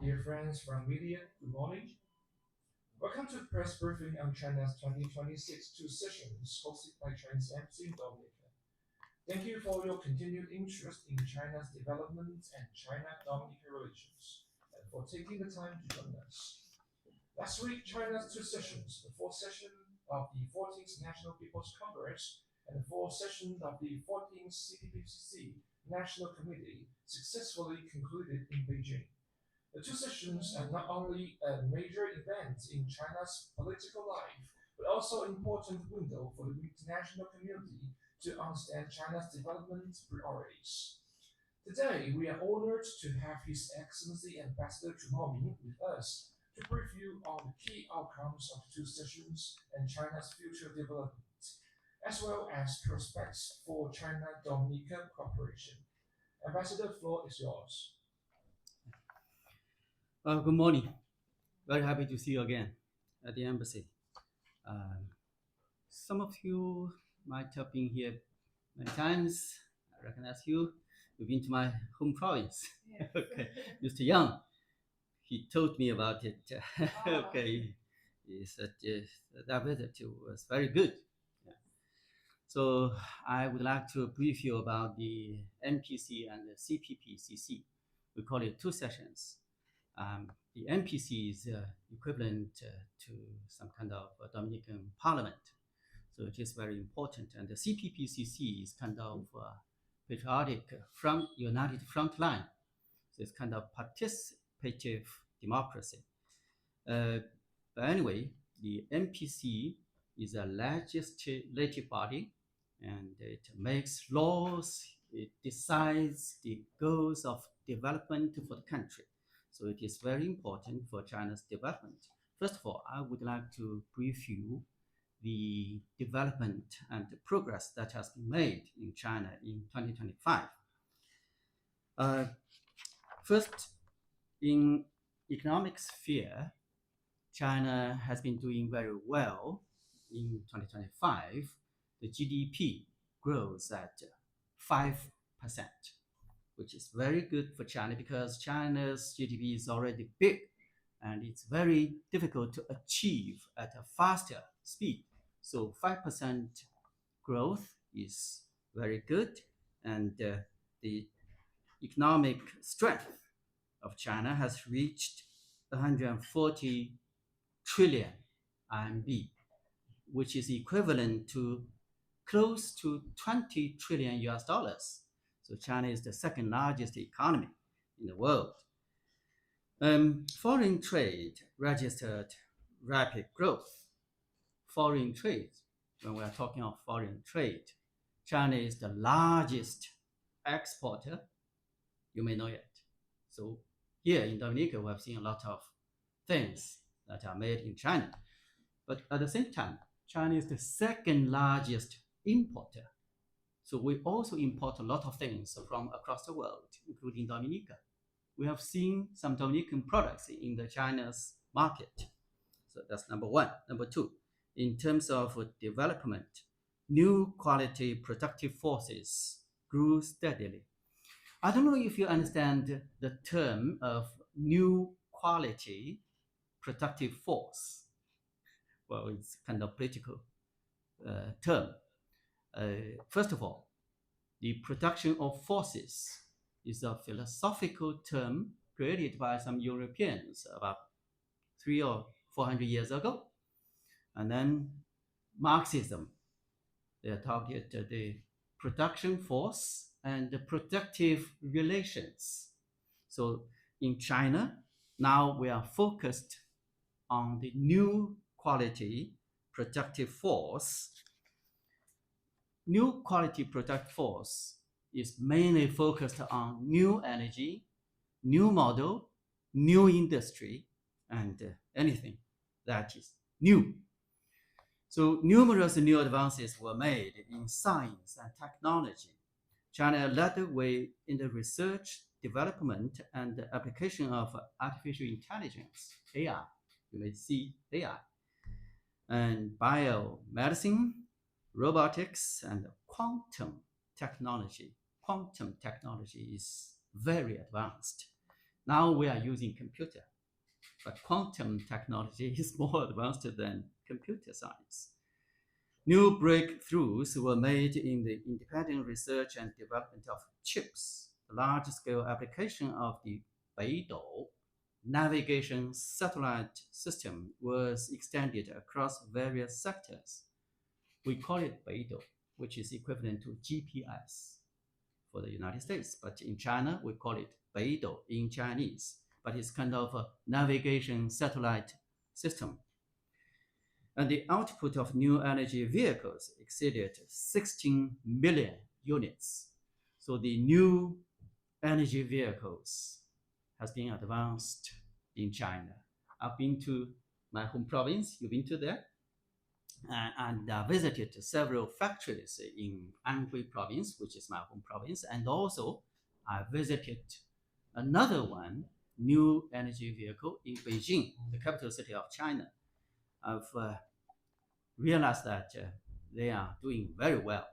Dear friends from media, good morning. Welcome to press briefing on China's 2026 two sessions hosted by Chinese embassy in Dominica. Thank you for your continued interest in China's development and China-Dominica relations, and for taking the time to join us. Last week, China's two sessions, the fourth session of the 14th National People's Congress and the fourth session of the 14th CPPCC National Committee, successfully concluded in Beijing. The two sessions are not only a major event in China's political life, but also an important window for the international community to understand China's development priorities. Today, we are honored to have His Excellency Ambassador Zhu Maoming with us to brief you on the key outcomes of the two sessions and China's future development, as well as prospects for China-Dominica cooperation. Ambassador, the floor is yours. Good morning. Very happy to see you again at the embassy. Um, some of you might have been here many times. I recognize you. You've been to my home province. Yeah. Okay, Mr. Young, he told me about it. Okay, he said that visit was very good. Yeah. So I would like to brief you about the MPC and the CPPCC. We call it two sessions. The MPC is equivalent to some kind of Dominican parliament. So it is very important. And the CPPCC is kind of patriotic united front line. So it's kind of participative democracy. But anyway, the MPC is a legislative body, and it makes laws, it decides the goals of development for the country. So it is very important for China's development. First of all, I would like to brief you the development and the progress that has been made in China in 2025. First, in economic sphere, China has been doing very well in 2025. The GDP grows at 5%, which is very good for China because China's GDP is already big and it's very difficult to achieve at a faster speed. So 5% growth is very good, and the economic strength of China has reached 140 trillion RMB, which is equivalent to close to 20 trillion US dollars. So China is the second largest economy in the world. Foreign trade registered rapid growth. Foreign trade, when we are talking of foreign trade, China is the largest exporter. You may know it. So here in Dominica, we have seen a lot of things that are made in China. But at the same time, China is the second largest importer. So we also import a lot of things from across the world, including Dominica. We have seen some Dominican products in the China's market. So that's number one. Number two, in terms of development, new quality productive forces grew steadily. I don't know if you understand the term of new quality productive force. Well, it's kind of political term. First of all, the production of forces is a philosophical term created by some Europeans about 300 or 400 years ago. And then Marxism, they targeted the production force and the productive relations. So in China, now we are focused on the new quality productive force. New quality productive force is mainly focused on new energy, new model, new industry, and anything that is new. So numerous new advances were made in science and technology. China led the way in the research, development, and the application of artificial intelligence, AI. You may see AI. And biomedicine, robotics, and quantum technology. Quantum technology is very advanced. Now we are using computer, but quantum technology is more advanced than computer science. New breakthroughs were made in the independent research and development of chips. The large-scale application of the Beidou navigation satellite system was extended across various sectors. We call it Beidou, which is equivalent to GPS for the United States, but in China we call it Beidou in Chinese, but it's kind of a navigation satellite system. And the output of new energy vehicles exceeded 16 million units. So the new energy vehicles has been advanced in China. I've been to my home province. You've been to there? And visited several factories in Anhui province, which is my home province. And also I visited another one, new energy vehicle in Beijing, the capital city of China. I've realized that they are doing very well.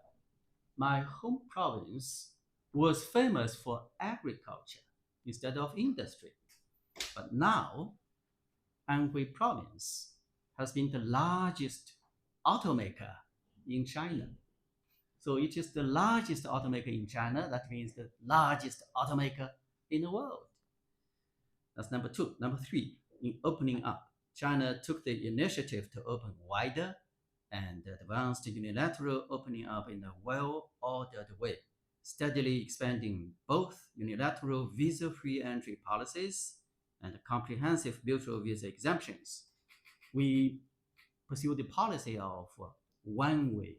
My home province was famous for agriculture instead of industry. But now, Anhui province has been the largest automaker in China. So it is the largest automaker in China. That means the largest automaker in the world. That's number two. Number three, in opening up, China took the initiative to open wider and advanced unilateral opening up in a well-ordered way, steadily expanding both unilateral visa-free entry policies and comprehensive mutual visa exemptions. We pursue the policy of one-way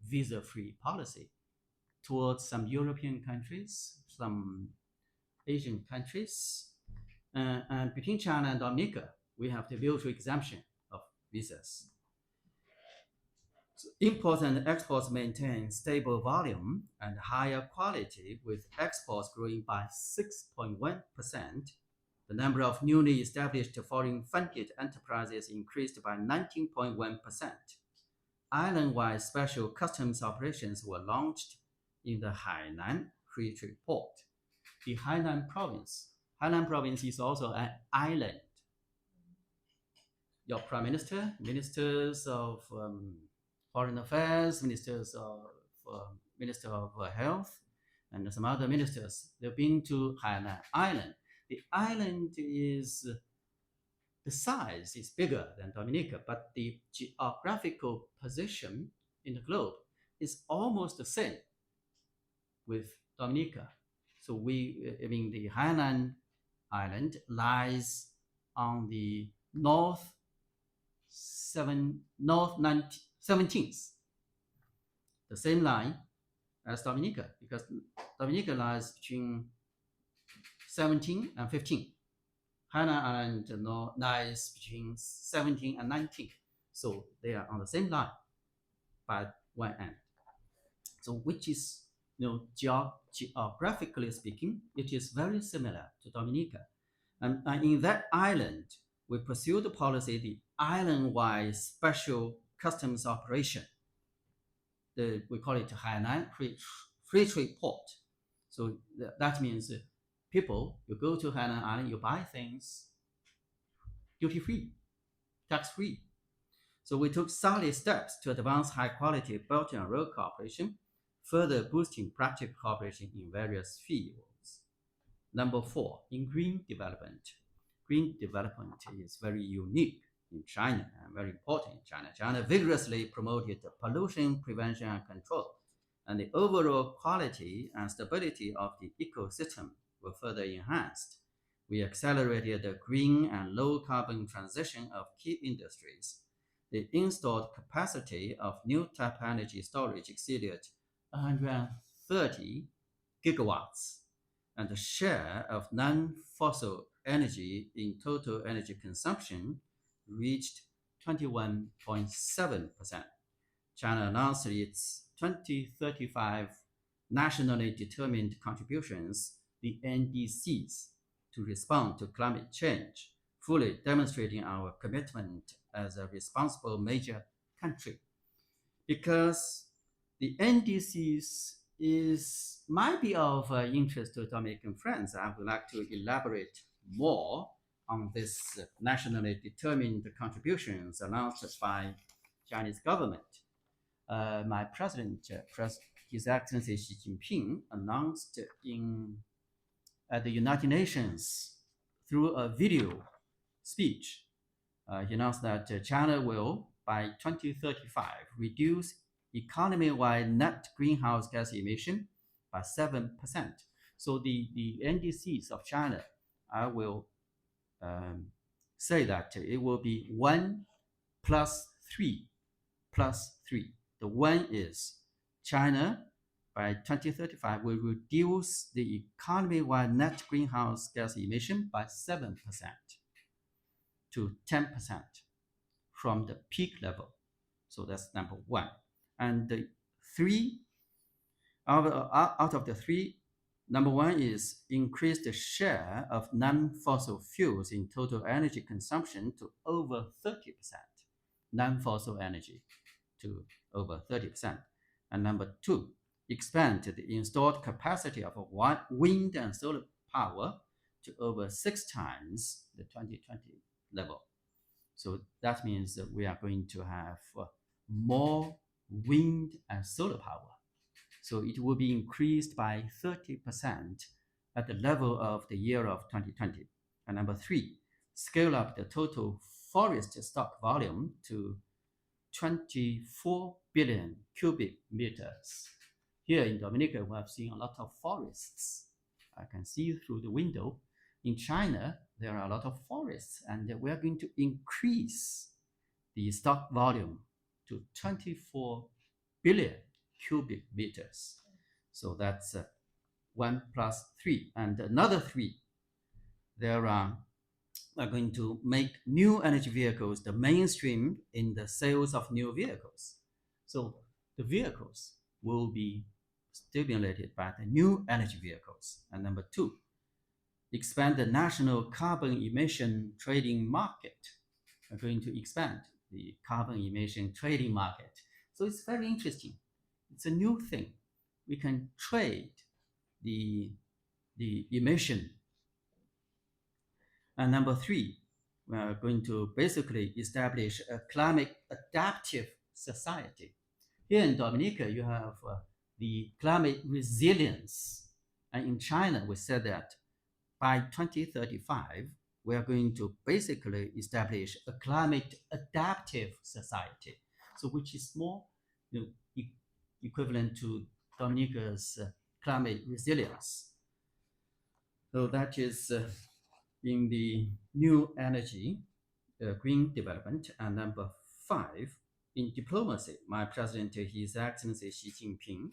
visa-free policy towards some European countries, some Asian countries, and between China and Dominica, we have the mutual exemption of visas. So imports and exports maintain stable volume and higher quality, with exports growing by 6.1%. The number of newly established foreign-funded enterprises increased by 19.1%. Island-wide special customs operations were launched in the Hainan Free Trade Port. The Hainan province is also an island. Your prime minister, ministers of foreign affairs, minister of health, and some other ministers, they've been to Hainan Island. The island the size is bigger than Dominica, but the geographical position in the globe is almost the same with Dominica. So the Hainan Island lies on the north 17th, the same line as Dominica, because Dominica lies between 17 and 15. Hainan Island lies between 17 and 19. So they are on the same line by one end. So which is, geographically speaking, it is very similar to Dominica. And in that island, we pursue the policy, the island-wide special customs operation. We call it Hainan Free Trade Port. So that means people, you go to Hainan Island, you buy things duty-free, tax-free. So we took solid steps to advance high-quality Belt and Road cooperation, further boosting practical cooperation in various fields. Number 4, in green development. Green development is very unique in China and very important in China. China vigorously promoted pollution prevention and control, and the overall quality and stability of the ecosystem were further enhanced. We accelerated the green and low carbon transition of key industries. The installed capacity of new type energy storage exceeded 130 gigawatts, and the share of non-fossil energy in total energy consumption reached 21.7%. China announced its 2035 nationally determined contributions, the NDCs, to respond to climate change, fully demonstrating our commitment as a responsible major country. Because the NDCs might be of interest to Dominican friends, I would like to elaborate more on this nationally determined contributions announced by Chinese government. My president, His Excellency Xi Jinping, announced at the United Nations through a video speech. He announced that China will, by 2035, reduce economy-wide net greenhouse gas emission by 7%. So the NDCs of China, I will say that it will be 1 plus 3 plus 3. The 1 is China by 2035 will reduce the economy-wide net greenhouse gas emission by 7% to 10% from the peak level. So that's number 1. And the 3, out of the 3, number 1 is increase the share of non-fossil fuels in total energy consumption to over 30%. Non-fossil energy to over 30%. And number 2, expand the installed capacity of wind and solar power to over 6 times the 2020 level. So that means that we are going to have more wind and solar power. So it will be increased by 30% at the level of the year of 2020. And number 3, scale up the total forest stock volume to 24 billion cubic meters. Here in Dominica, we have seen a lot of forests. I can see through the window. In China, there are a lot of forests, and we are going to increase the stock volume to 24 billion cubic meters. So that's 1 plus 3. And another 3, we're going to make new energy vehicles the mainstream in the sales of new vehicles. So the vehicles will be stimulated by the new energy vehicles. And number 2, expand the national carbon emission trading market. We're going to expand the carbon emission trading market. So it's very interesting. It's a new thing. We can trade the emission. And number 3, we are going to basically establish a climate adaptive society. Here in Dominica, you have the climate resilience. And in China, we said that by 2035, we are going to basically establish a climate adaptive society. So which is more equivalent to Dominica's climate resilience. So that is in the new energy, green development. And number 5, in diplomacy, my president, His Excellency Xi Jinping,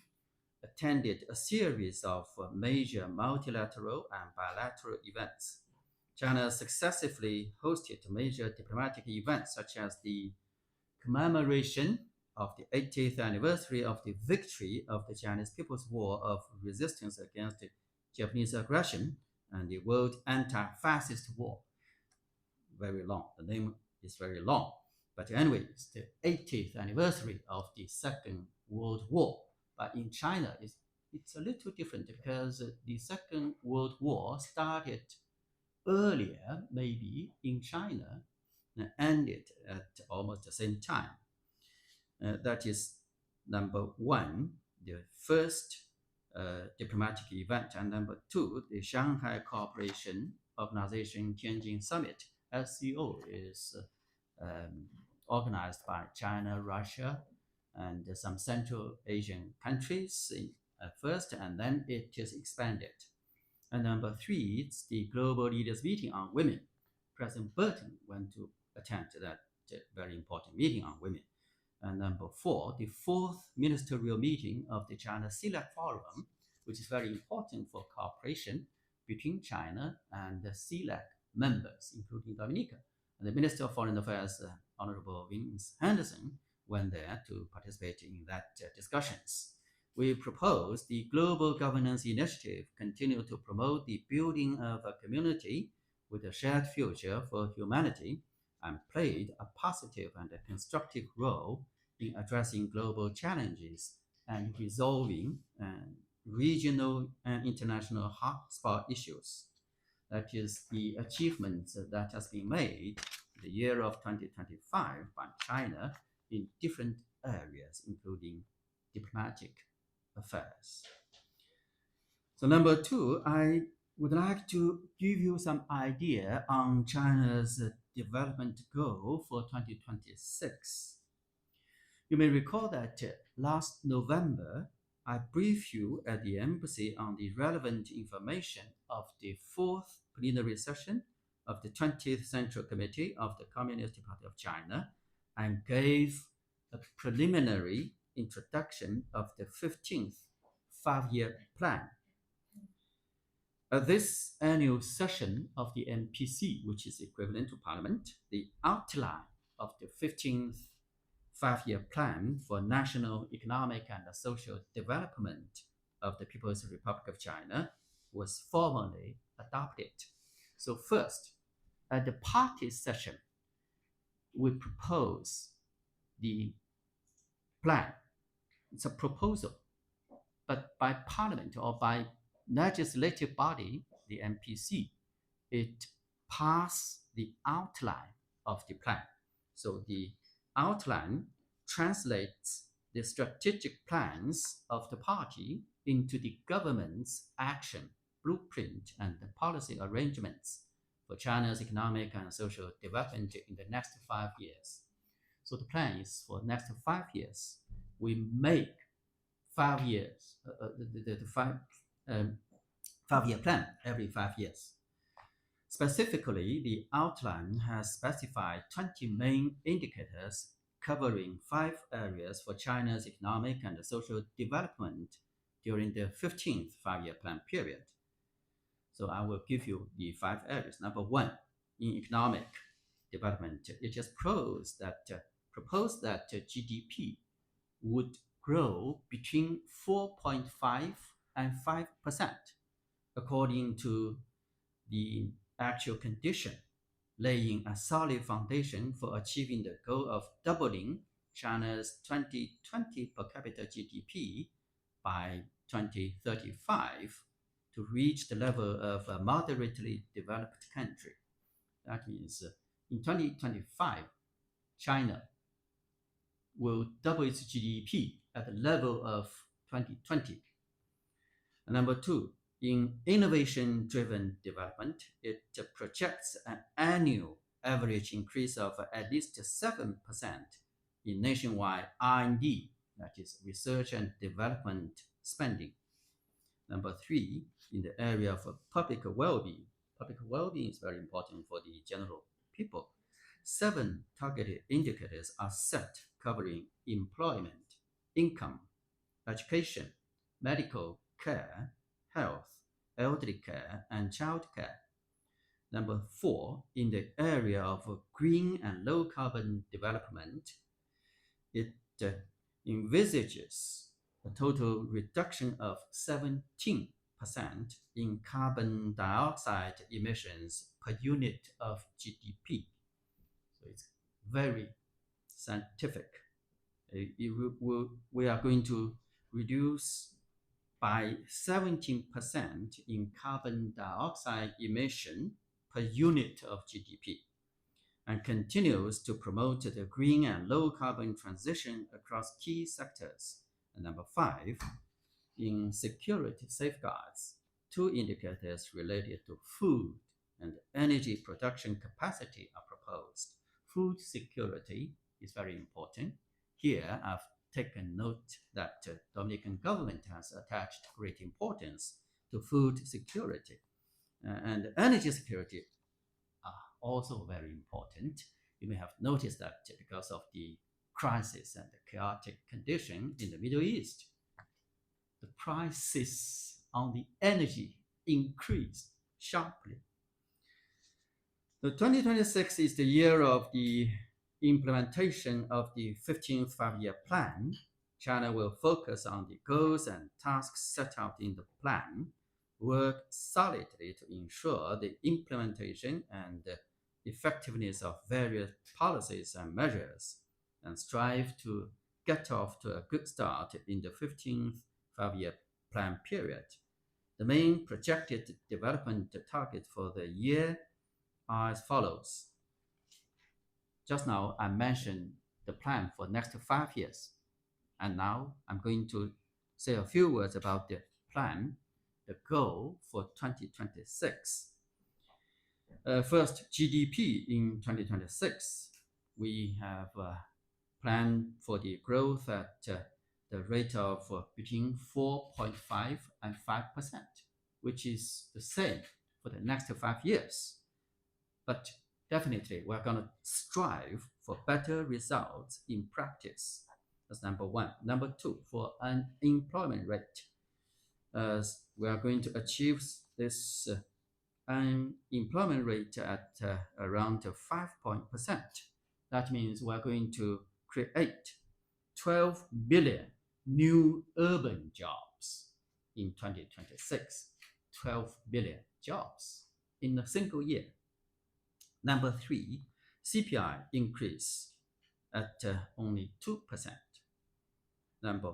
attended a series of major multilateral and bilateral events. China successively hosted major diplomatic events such as the commemoration of the 80th anniversary of the victory of the Chinese People's War of Resistance against Japanese aggression and the World Anti-Fascist War. Very long. The name is very long. But anyway, it's the 80th anniversary of the Second World War. But in China, it's a little different because the Second World War started earlier, maybe in China, and ended at almost the same time. That is number 1, the first diplomatic event, and number 2, the Shanghai Cooperation Organization Tianjin Summit, SCO, is organized by China, Russia, and some Central Asian countries at first, and then it is expanded. And number 3, it's the Global Leaders Meeting on Women. President Burton went to attend that very important meeting on women. And number 4, the 4th ministerial meeting of the China CELAC Forum, which is very important for cooperation between China and the CELAC members, including Dominica. And the Minister of Foreign Affairs, Honorable Vince Henderson, went there to participate in that discussions. We propose the Global Governance Initiative continue to promote the building of a community with a shared future for humanity and played a positive and a constructive role in addressing global challenges and resolving regional and international hotspot issues. That is the achievements that has been made in the year of 2025 by China in different areas, including diplomatic affairs. So number two, I would like to give you some idea on China's development goal for 2026. You may recall that last November, I briefed you at the embassy on the relevant information of the fourth plenary session of the 20th Central Committee of the Communist Party of China and gave a preliminary introduction of the 15th five-year plan. At this annual session of the MPC, which is equivalent to Parliament, the outline of the 15th five-year plan for national economic and social development of the People's Republic of China was formally adopted. So first, at the party session, we propose the plan. It's a proposal, but by Parliament or by legislative body, the MPC, it passed the outline of the plan. So the outline translates the strategic plans of the party into the government's action, blueprint, and the policy arrangements for China's economic and social development in the next 5 years. So the plan is for next 5 years. We make 5 years, the five-year plan every 5 years. Specifically, the outline has specified 20 main indicators covering 5 areas for China's economic and social development during the 15th five-year plan period. So I will give you the 5 areas. Number 1, in economic development, it just proposed that GDP would grow between 4.5 and 5%, according to the actual condition, laying a solid foundation for achieving the goal of doubling China's 2020 per capita GDP by 2035 to reach the level of a moderately developed country. That means in 2025, China will double its GDP at the level of 2020. And number 2, in innovation-driven development, it projects an annual average increase of at least 7% in nationwide R&D, that is research and development spending. Number 3, in the area of public well-being. Public well-being is very important for the general people. 7 targeted indicators are set covering employment, income, education, medical care, health, elderly care, and child care. Number 4, in the area of green and low carbon development, it envisages a total reduction of 17% in carbon dioxide emissions per unit of GDP. So it's very scientific. We are going to reduce by 17% in carbon dioxide emission per unit of GDP, and continues to promote the green and low carbon transition across key sectors. And number 5, in security safeguards, 2 indicators related to food and energy production capacity are proposed. Food security is very important. Here, I've taken note that the Dominican government has attached great importance to food security. And energy security are also very important. You may have noticed that because of the crisis and the chaotic condition in the Middle East, the prices on the energy increased sharply. The 2026 is the year of the implementation of the 15th five-year plan. China will focus on the goals and tasks set out in the plan, work solidly to ensure the implementation and effectiveness of various policies and measures, and strive to get off to a good start in the 15th five-year plan period. The main projected development targets for the year are as follows. Just now I mentioned the plan for next 5 years, and now I'm going to say a few words about the plan, the goal for 2026. First, GDP in 2026. We have planned for the growth at the rate of between 4.5 and 5%, which is the same for the next 5 years. But definitely, we're going to strive for better results in practice. That's number one. Number two, for unemployment rate, we are going to achieve this unemployment rate at around 5%. That means we're going to create 12 billion new urban jobs in 2026. 12 billion jobs in a single year. Number three, CPI increase at only 2%. Number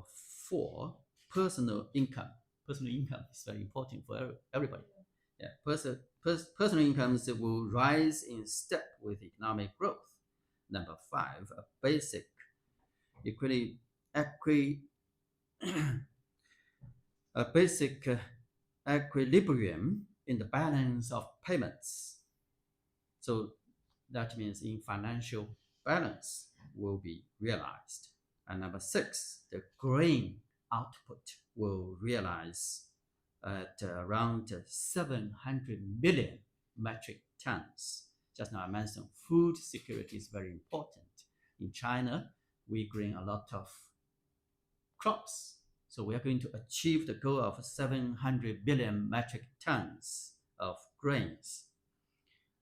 four, personal income. Personal income is very important for everybody. Yeah, personal incomes will rise in step with economic growth. Number five, a basic equilibrium in the balance of payments. So that means in financial balance will be realized. And number six, the grain output will realize at around 700 million metric tons. Just now I mentioned food security is very important. In China, we grain a lot of crops. So we are going to achieve the goal of 700 billion metric tons of grains.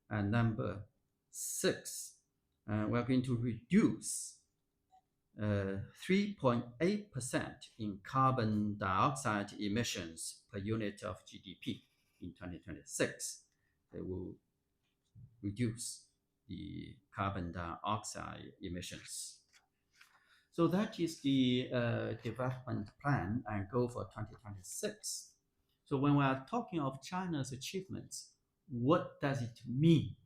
And number six, we are going to reduce 3.8% in carbon dioxide emissions per unit of GDP in 2026. They will reduce the carbon dioxide emissions. So that is the development plan and goal for 2026. So when we are talking of China's achievements, what does it mean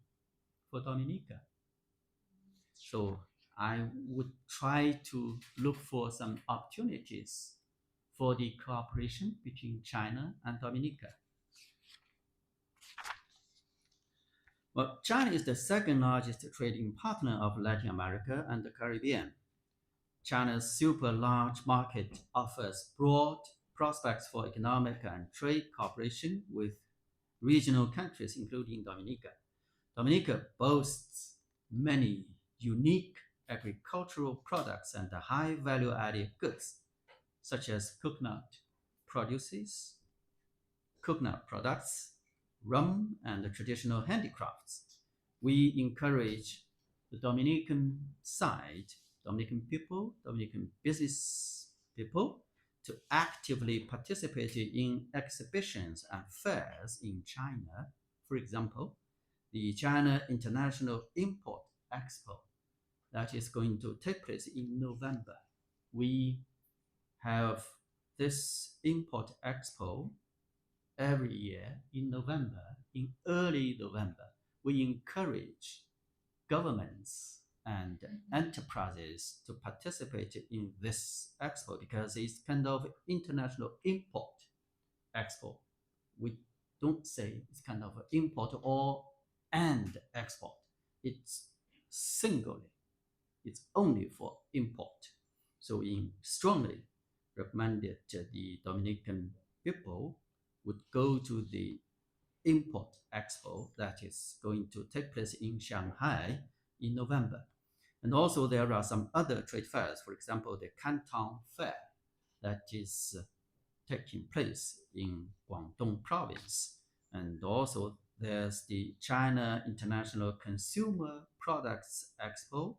for Dominica? So I would try to look for some opportunities for the cooperation between China and Dominica. Well, China is the second largest trading partner of Latin America and the Caribbean. China's super large market offers broad prospects for economic and trade cooperation with regional countries, including Dominica. Dominica boasts many unique agricultural products and high value-added goods, such as coconut products, rum, and traditional handicrafts. We encourage the Dominican side, Dominican people, Dominican business people to actively participate in exhibitions and fairs in China. For example, the China International Import Expo that is going to take place in November. We have this import expo every year in November, in early November. We encourage governments and enterprises to participate in this expo because it's kind of international import expo. We don't say it's kind of import or and export. It's singly. It's only for import. So we strongly recommended the Dominican people would go to the import expo that is going to take place in Shanghai in November. And also there are some other trade fairs, for example, the Canton Fair that is taking place in Guangdong province. And also there's the China International Consumer Products Expo.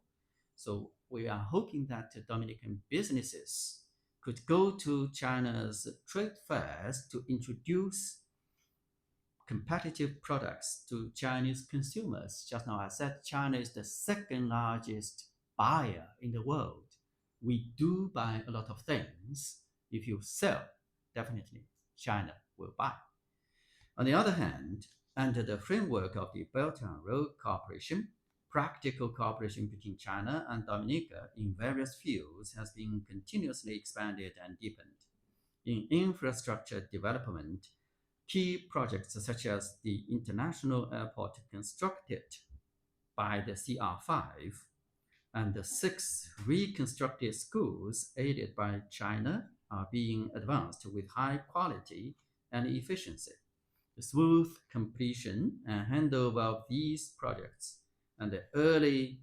So we are hoping that Dominican businesses could go to China's trade fairs to introduce competitive products to Chinese consumers. Just now I said China is the second largest buyer in the world. We do buy a lot of things. If you sell, definitely China will buy. On the other hand, under the framework of the Belt and Road Cooperation, practical cooperation between China and Dominica in various fields has been continuously expanded and deepened. In infrastructure development, key projects such as the international airport constructed by the CR5 and the 6 reconstructed schools aided by China are being advanced with high quality and efficiency. The smooth completion and handover of these projects and the early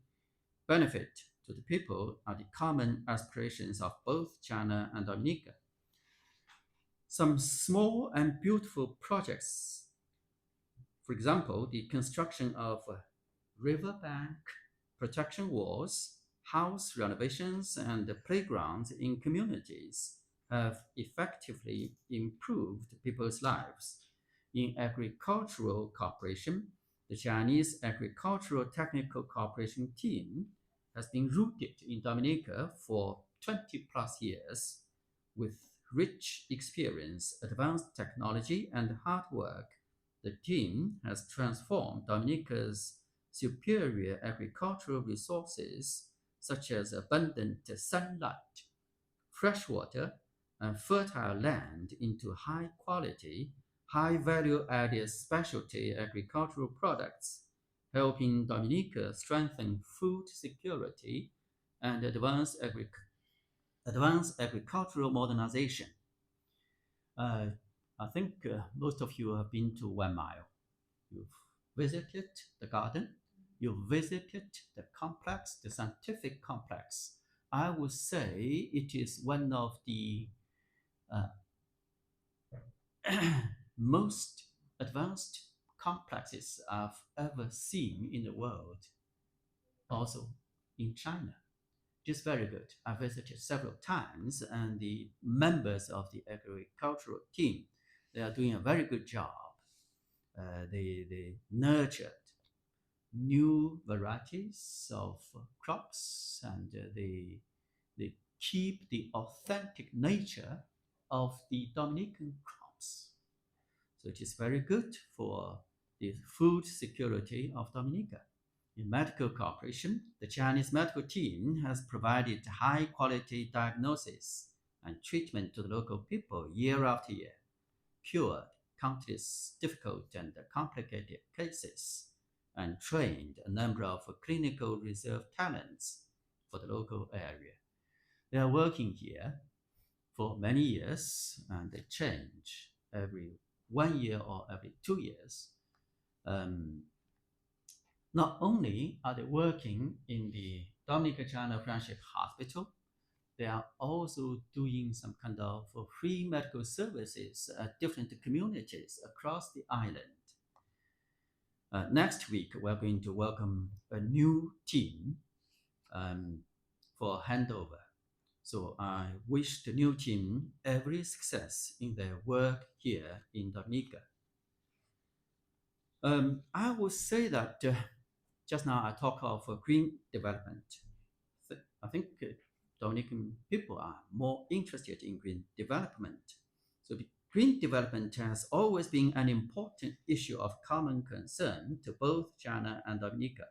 benefit to the people are the common aspirations of both China and Dominica. Some small and beautiful projects, for example, the construction of riverbank protection walls, house renovations, and playgrounds in communities, have effectively improved people's lives. In agricultural cooperation, the Chinese Agricultural Technical Cooperation Team has been rooted in Dominica for 20 plus years. With rich experience, advanced technology, and hard work, the team has transformed Dominica's superior agricultural resources, such as abundant sunlight, fresh water, and fertile land, into high quality, high value added specialty agricultural products, helping Dominica strengthen food security and advance agricultural modernization. Uh, I think most of you have been to 1 Mile. You've visited the garden, you visited the complex, the scientific complex. I would say it is one of the uh, most advanced complexes I've ever seen in the world, also in China. Just very good. I visited several times, and the members of the agricultural team, they are doing a very good job. They nurtured new varieties of crops, and they keep the authentic nature of the Dominican crops. So it is very good for the food security of Dominica. In medical cooperation, the Chinese medical team has provided high quality diagnosis and treatment to the local people year after year, cured countless difficult and complicated cases, and trained a number of clinical reserve talents for the local area. They are working here for many years, and they change every 1 year or every 2 years. Um, Not only are they working in the Dominica China Friendship Hospital, they are also doing some kind of free medical services at different communities across the island. Next week, we're going to welcome a new team um, for handover. So I wish the new team every success in their work here in Dominica. I would say that just now I talk of green development. I think Dominican people are more interested in green development. So the green development has always been an important issue of common concern to both China and Dominica.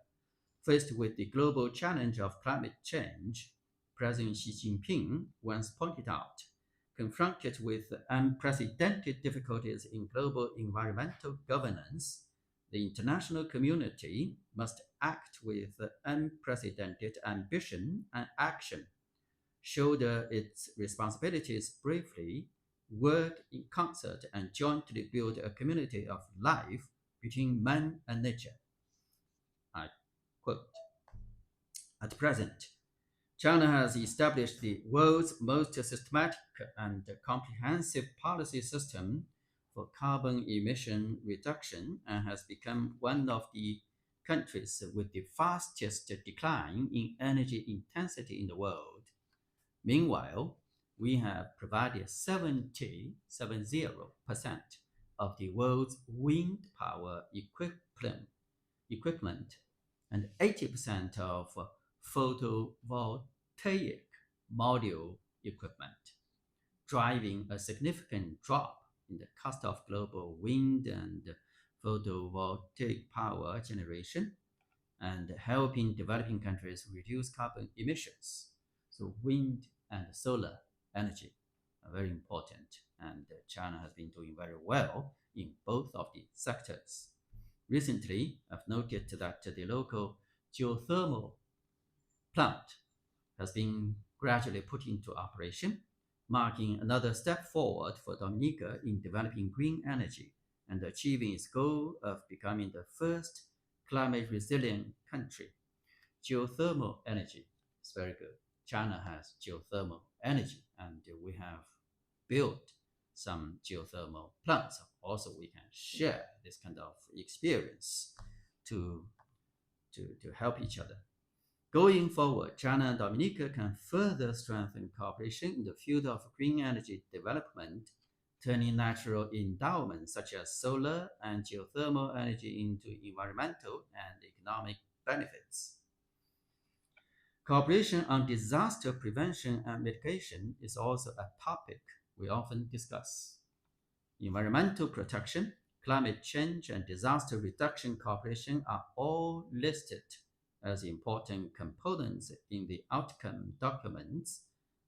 Faced with the global challenge of climate change, President Xi Jinping once pointed out, confronted with unprecedented difficulties in global environmental governance, the international community must act with unprecedented ambition and action, shoulder its responsibilities bravely, work in concert, and jointly build a community of life between man and nature. I quote, at present, China has established the world's most systematic and comprehensive policy system for carbon emission reduction and has become one of the countries with the fastest decline in energy intensity in the world. Meanwhile, we have provided 70% of the world's wind power equipment and 80% of photovoltaic module equipment, driving a significant drop in the cost of global wind and photovoltaic power generation, and helping developing countries reduce carbon emissions. So wind and solar energy are very important, and China has been doing very well in both of the sectors. Recently, I've noted that the local geothermal plant has been gradually put into operation, marking another step forward for Dominica in developing green energy and achieving its goal of becoming the first climate resilient country. Geothermal energy is very good. China has geothermal energy, and we have built some geothermal plants. Also, we can share this kind of experience to, to help each other. Going forward, China and Dominica can further strengthen cooperation in the field of green energy development, turning natural endowments such as solar and geothermal energy into environmental and economic benefits. Cooperation on disaster prevention and mitigation is also a topic we often discuss. Environmental protection, climate change, and disaster reduction cooperation are all listed as important components in the outcome documents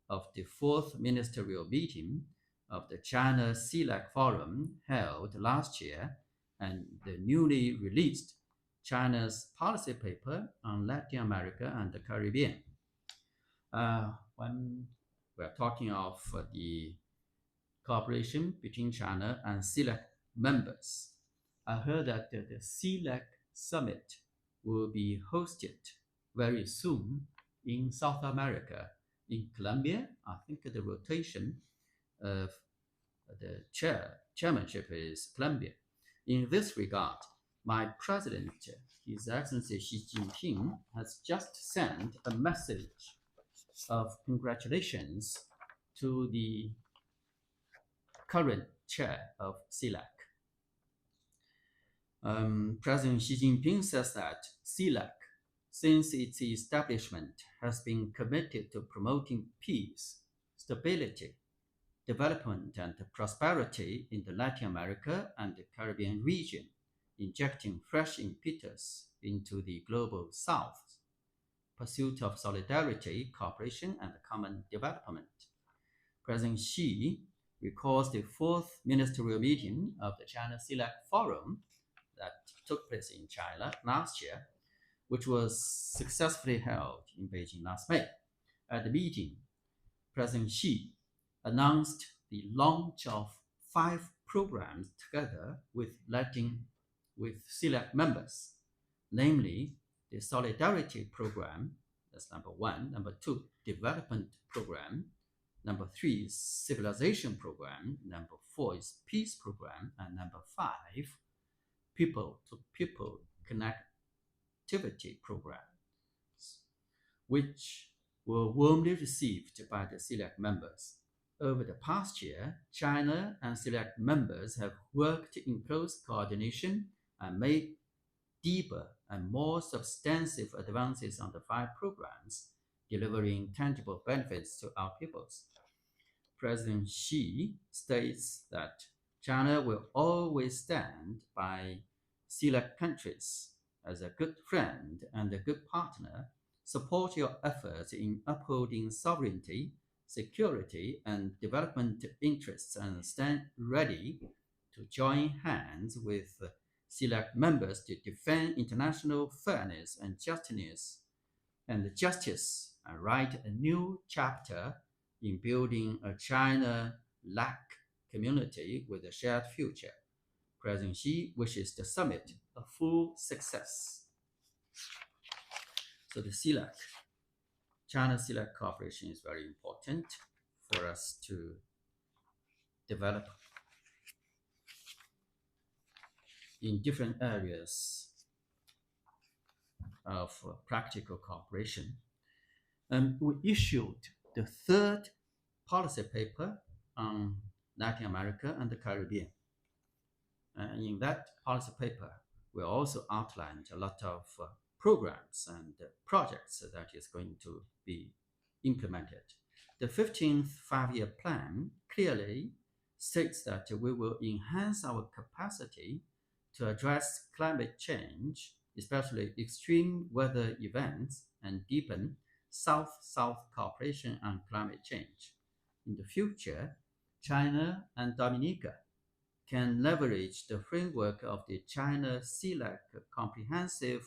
of the fourth ministerial meeting of the China CELAC Forum held last year and the newly released China's policy paper on Latin America and the Caribbean. When we're talking of the cooperation between China and CELAC members, I heard that the CELAC summit will be hosted very soon in South America, in Colombia. I think the rotation of the chairmanship is Colombia. In this regard, my president, His Excellency Xi Jinping, has just sent a message of congratulations to the current chair of CELAC. President Xi Jinping says that CELAC, since its establishment, has been committed to promoting peace, stability, development, and prosperity in the Latin America and the Caribbean region, injecting fresh impetus into the global South's pursuit of solidarity, cooperation, and common development. President Xi recalls the fourth ministerial meeting of the China CELAC Forum that took place in China last year, which was successfully held in Beijing last May. At the meeting, President Xi announced the launch of 5 programs together with CELAC members, namely the Solidarity Program, that's number 1, number 2, Development Program, number 3 is Civilization Program, number 4 is Peace Program, and number 5, People-to-People Connectivity Program, which were warmly received by the CELAC members. Over the past year, China and CELAC members have worked in close coordination and made deeper and more substantive advances on the 5 programs, delivering tangible benefits to our peoples. President Xi states that China will always stand by CELAC countries as a good friend and a good partner, support your efforts in upholding sovereignty, security, and development interests, and stand ready to join hands with CELAC members to defend international fairness and justice, and write a new chapter in building a China-LAC community with a shared future. President Xi wishes the summit a full success. So the CELAC, China CELAC cooperation is very important for us to develop in different areas of practical cooperation. And we issued the 3rd policy paper on Latin America and the Caribbean. In that policy paper, we also outlined a lot of programs and projects that is going to be implemented. The 15th 5-year plan clearly states that we will enhance our capacity to address climate change, especially extreme weather events, and deepen South-South cooperation on climate change. In the future, China and Dominica can leverage the framework of the China CELAC Comprehensive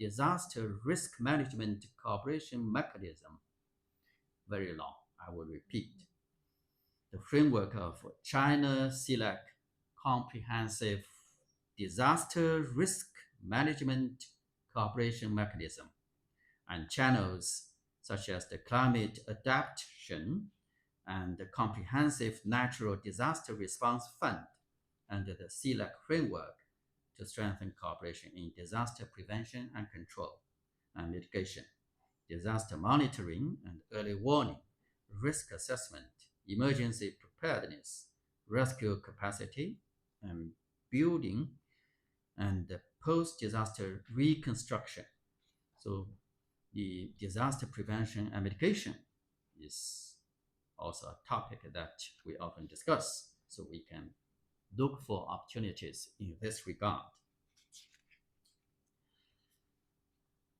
Disaster Risk Management Cooperation Mechanism. Very long, I will repeat. The framework of China CELAC Comprehensive Disaster Risk Management Cooperation Mechanism and channels such as the Climate Adaptation and the Comprehensive Natural Disaster Response Fund under the CELAC framework to strengthen cooperation in disaster prevention and control and mitigation, disaster monitoring and early warning, risk assessment, emergency preparedness, rescue capacity, and building, and post-disaster reconstruction. So the disaster prevention and mitigation is also a topic that we often discuss, so we can look for opportunities in this regard.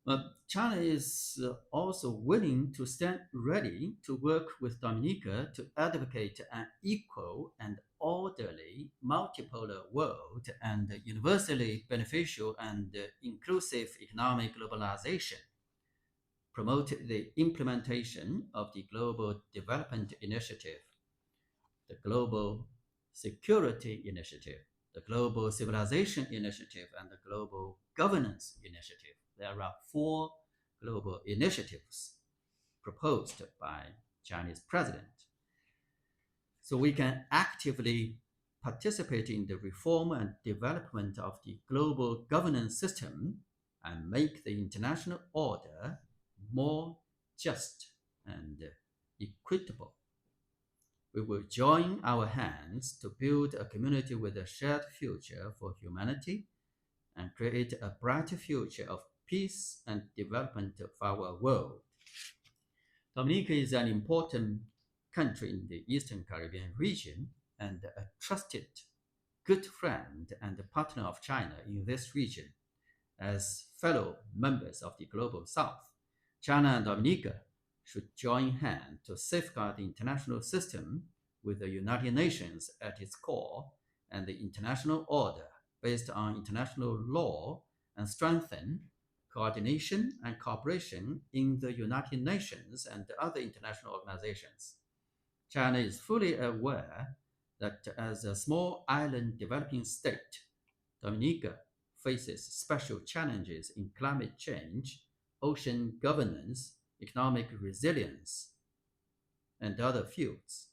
But China is also willing to stand ready to work with Dominica to advocate an equal and orderly multipolar world and universally beneficial and inclusive economic globalization, promote the implementation of the Global Development Initiative, the Global Security Initiative, the Global Civilization Initiative, and the Global Governance Initiative. There are 4 global initiatives proposed by Chinese president. So we can actively participate in the reform and development of the global governance system and make the international order more just and equitable. We will join our hands to build a community with a shared future for humanity and create a brighter future of peace and development of our world. Dominica is an important country in the Eastern Caribbean region and a trusted, good friend and partner of China in this region. As fellow members of the Global South, China and Dominica should join hands to safeguard the international system with the United Nations at its core and the international order based on international law and strengthen coordination and cooperation in the United Nations and other international organizations. China is fully aware that as a small island developing state, Dominica faces special challenges in climate change, ocean governance, economic resilience, and other fields.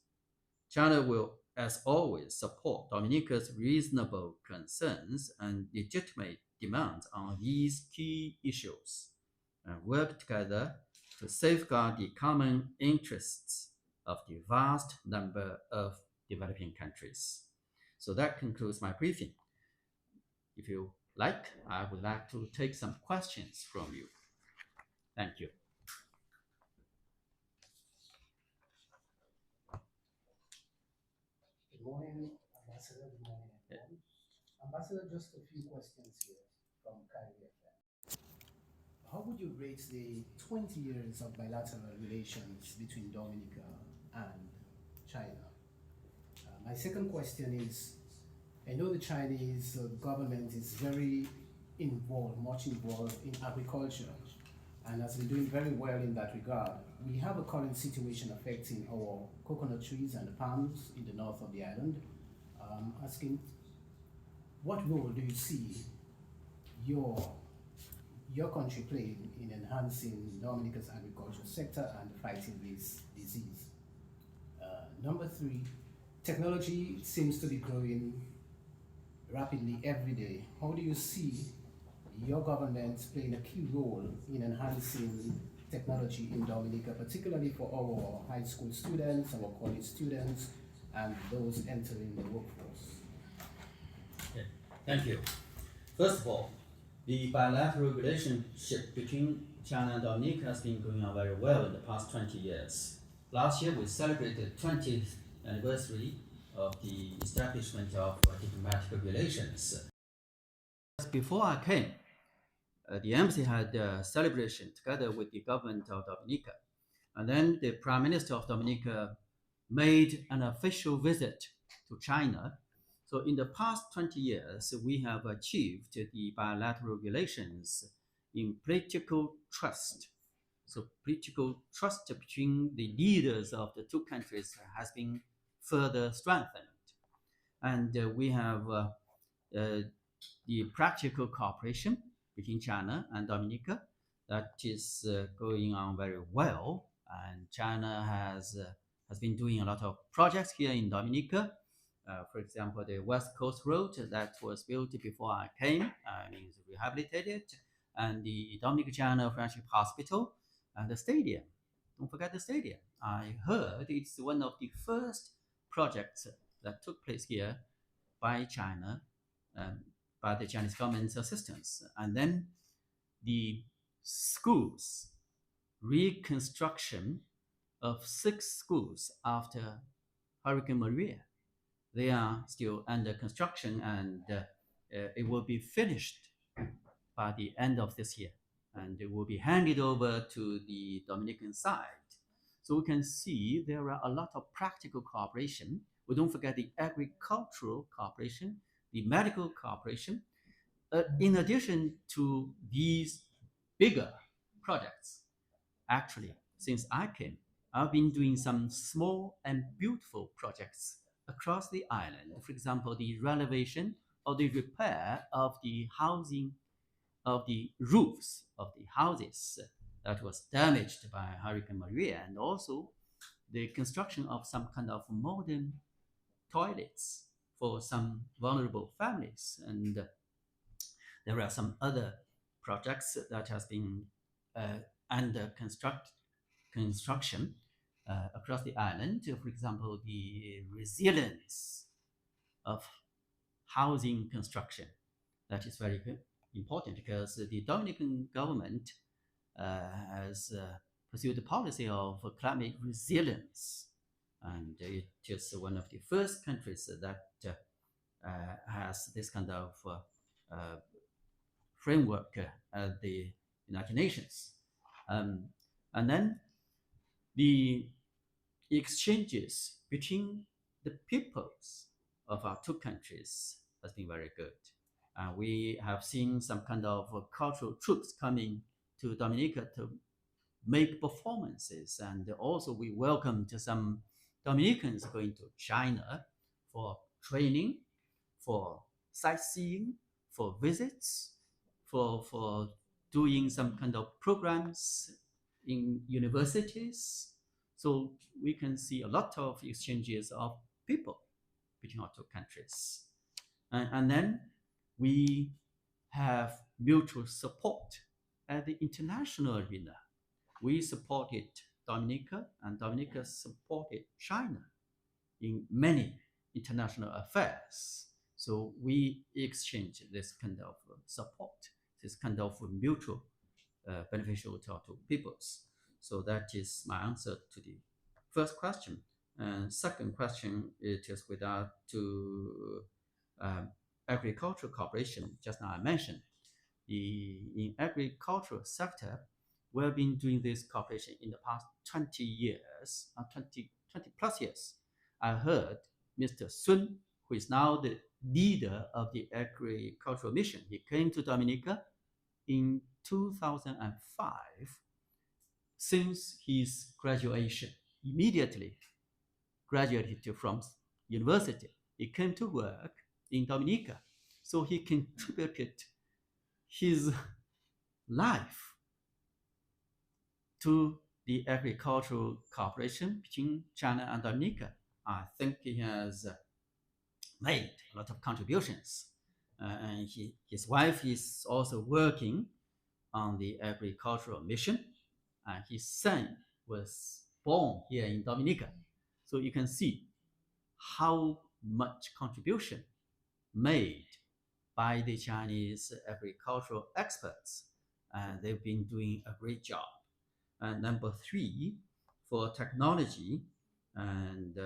China will, as always, support Dominica's reasonable concerns and legitimate demands on these key issues and work together to safeguard the common interests of the vast number of developing countries. So that concludes my briefing. If you like, I would like to take some questions from you. Thank you. Good morning, Ambassador. Good morning, everyone. Ambassador, just a few questions here from Kyrie FM. How would you rate the 20 years of bilateral relations between Dominica and China? My second question is, I know the Chinese government is very involved, much involved in agriculture, and has been doing very well in that regard. We have a current situation affecting our coconut trees and the palms in the north of the island. Asking, what role do you see your country playing in enhancing Dominica's agriculture sector and fighting this disease? Number 3, technology seems to be growing rapidly every day. How do you see your government playing a key role in enhancing technology in Dominica, particularly for our high school students, our college students, and those entering the workforce? Okay. Thank you. First of all, the bilateral relationship between China and Dominica has been going on very well in the past 20 years. Last year, we celebrated the 20th anniversary of the establishment of diplomatic relations. Just before I came, the embassy had a celebration together with the government of Dominica. And then the Prime Minister of Dominica made an official visit to China. So in the past 20 years, we have achieved the bilateral relations in political trust. So political trust between the leaders of the two countries has been further strengthened. And we have the practical cooperation between China and Dominica that is going on very well. And China has been doing a lot of projects here in Dominica. For example, the West Coast Road that was built before I came is rehabilitated, and the Dominica-China Friendship Hospital and the stadium. Don't forget the stadium. I heard it's one of the first projects that took place here by China, by the Chinese government's assistance. And then the schools, reconstruction of 6 schools after Hurricane Maria. They are still under construction, and it will be finished by the end of this year, and it will be handed over to the Dominican side. So we can see there are a lot of practical cooperation. We don't forget the agricultural cooperation, the medical cooperation. In addition to these bigger projects, actually, since I came, I've been doing some small and beautiful projects across the island. For example, the renovation or the repair of the housing, of the roofs of the houses that was damaged by Hurricane Maria, and also the construction of some kind of modern toilets for some vulnerable families. And there are some other projects that has been under construction across the island. For example, the resilience of housing construction. That is very important because the Dominican government has pursued the policy of climate resilience, and it is one of the first countries that has this kind of framework at the United Nations. And then the exchanges between the peoples of our two countries has been very good. We have seen some kind of cultural troops coming to Dominica to make performances, and also we welcomed some Dominicans going to China for training, for sightseeing, for visits, for doing some kind of programs in universities. So we can see a lot of exchanges of people between our two countries. And then we have mutual support at the international arena. We supported Dominica, and Dominica supported China in many international affairs. So we exchange this kind of support, this kind of mutual beneficial to our two peoples. So that is my answer to the first question. And second question, it is with regard to agricultural cooperation. Just now I mentioned in agricultural sector, we've been doing this cooperation in the past 20 years, 20 plus years. I heard Mr. Sun, who is now the leader of the agricultural mission, he came to Dominica in 2005. Since his graduation, immediately graduated from university, he came to work in Dominica. So he contributed his life to the agricultural cooperation between China and Dominica. I think he has made a lot of contributions. And his wife is also working on the agricultural mission. And his son was born here in Dominica. So you can see how much contribution made by the Chinese agricultural experts. And they've been doing a great job. And number 3, for technology, And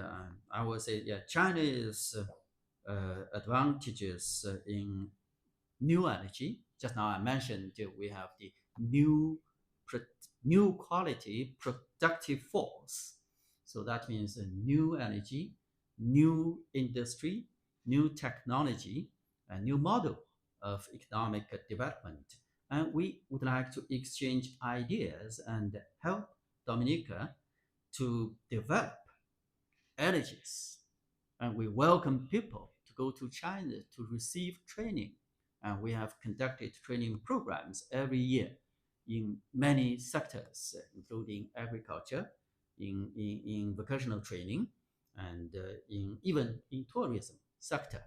I would say, yeah, China's advantages in new energy. Just now I mentioned we have the new new quality productive force. So that means a new energy, new industry, new technology, a new model of economic development. And we would like to exchange ideas and help Dominica to develop energies. And we welcome people to go to China to receive training. And we have conducted training programs every year in many sectors, including agriculture, in vocational training, and even in tourism sector.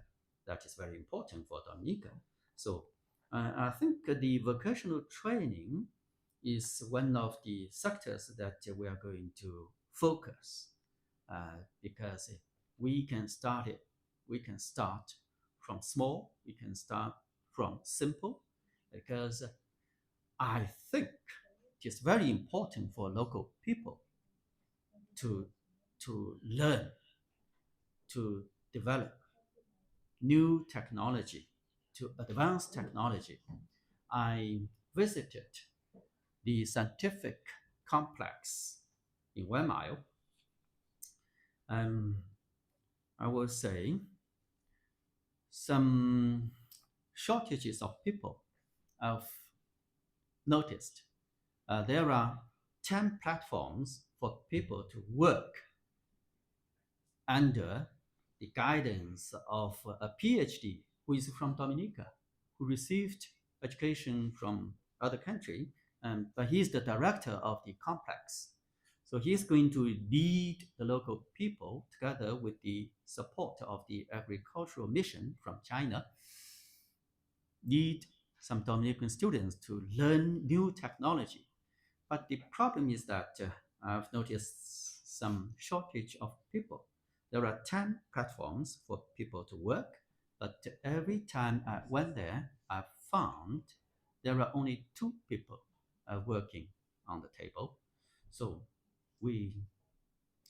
That is very important for Dominica. So I think the vocational training is one of the sectors that we are going to focus because we can start it. We can start from small. We can start from simple, because I think it is very important for local people to learn, to develop new technology, to advance technology. I visited the scientific complex in 1 mile. I will say some shortages of people I've noticed. There are 10 platforms for people to work under the guidance of a PhD who is from Dominica, who received education from other country, but he's the director of the complex. So he's going to lead the local people together with the support of the agricultural mission from China, lead some Dominican students to learn new technology. But the problem is that I've noticed some shortage of people. There are 10 platforms for people to work, but every time I went there, I found there are only 2 people working on the table. So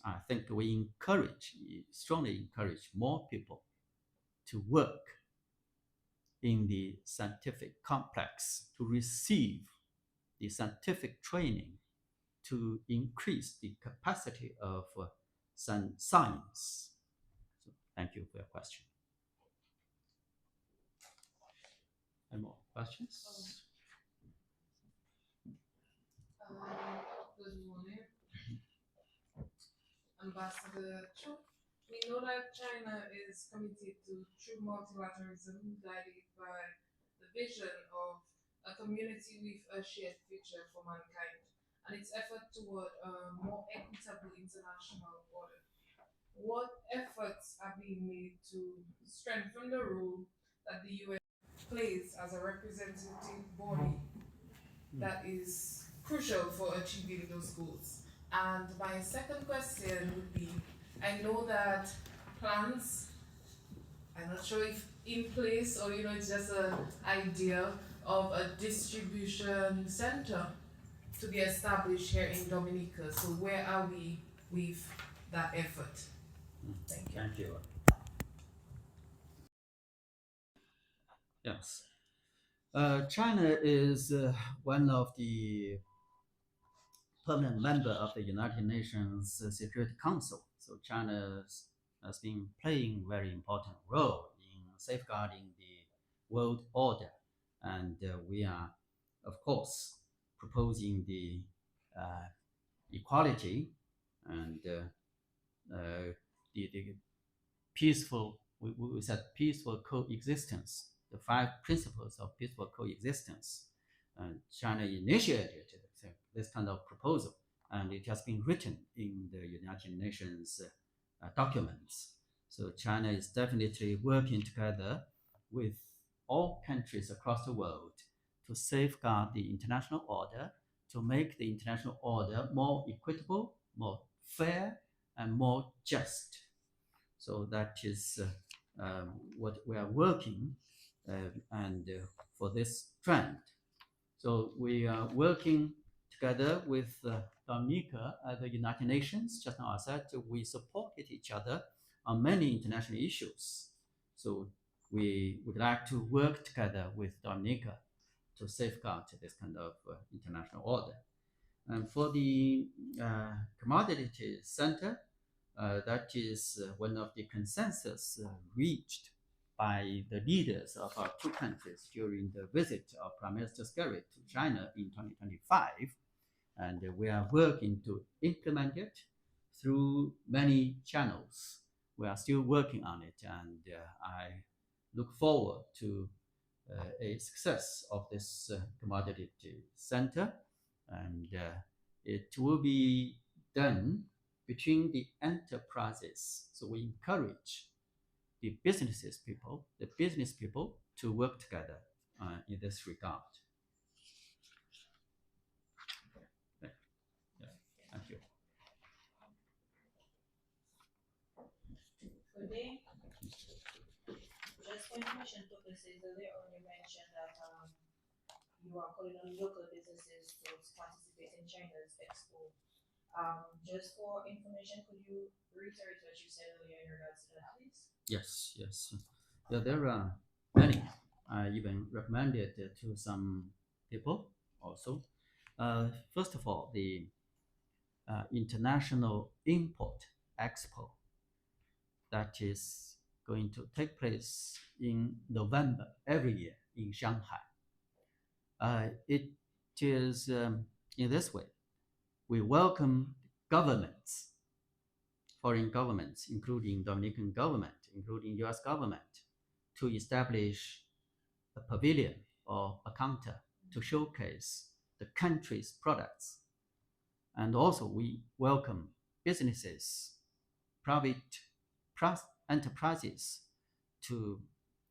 I think we strongly encourage more people to work in the scientific complex, to receive the scientific training, to increase the capacity of science. So thank you for your question. Any more questions? Good morning, Ambassador Chu. We know that China is committed to true multilateralism, guided by the vision of a community with a shared future for mankind and its effort toward a more equitable international order. What efforts are being made to strengthen the role that the UN plays as a representative body that is crucial for achieving those goals? And my second question would be, I know that plans, I'm not sure if in place or it's just an idea of a distribution center to be established here in Dominica. So where are we with that effort? Thank you. Thank you. Yes. China is one of the permanent member of the United Nations Security Council. So China has been playing a very important role in safeguarding the world order. And we are, of course, proposing the equality and the peaceful, we said peaceful coexistence, the 5 principles of peaceful coexistence. China initiated this kind of proposal, and it has been written in the United Nations documents. So China is definitely working together with all countries across the world to safeguard the international order, to make the international order more equitable, more fair, and more just. So that is what we are working and for this trend. So we are working together with Dominica at the United Nations, just now I said we supported each other on many international issues. So we would like to work together with Dominica to safeguard this kind of international order. And for the commodity center, that is one of the consensus reached by the leaders of our two countries during the visit of Prime Minister Kerry to China in 2025. And we are working to implement it through many channels. We are still working on it, and I look forward to a success of this commodity center, and it will be done between the enterprises. So we encourage the business people to work together in this regard. Okay. Yeah. Thank you. Good day. Just for information purposes, earlier on you mentioned that you are calling on local businesses to participate in China's expo. Just for information, could you reiterate what you said earlier in regards to that, please? Yes. Yeah, there are many. I even recommended to some people also. First of all, the International Import Expo that is going to take place in November every year in Shanghai. It is in this way. We welcome governments, foreign governments, including Dominican government, including US government, to establish a pavilion or a counter to showcase the country's products. And also we welcome businesses, private enterprises to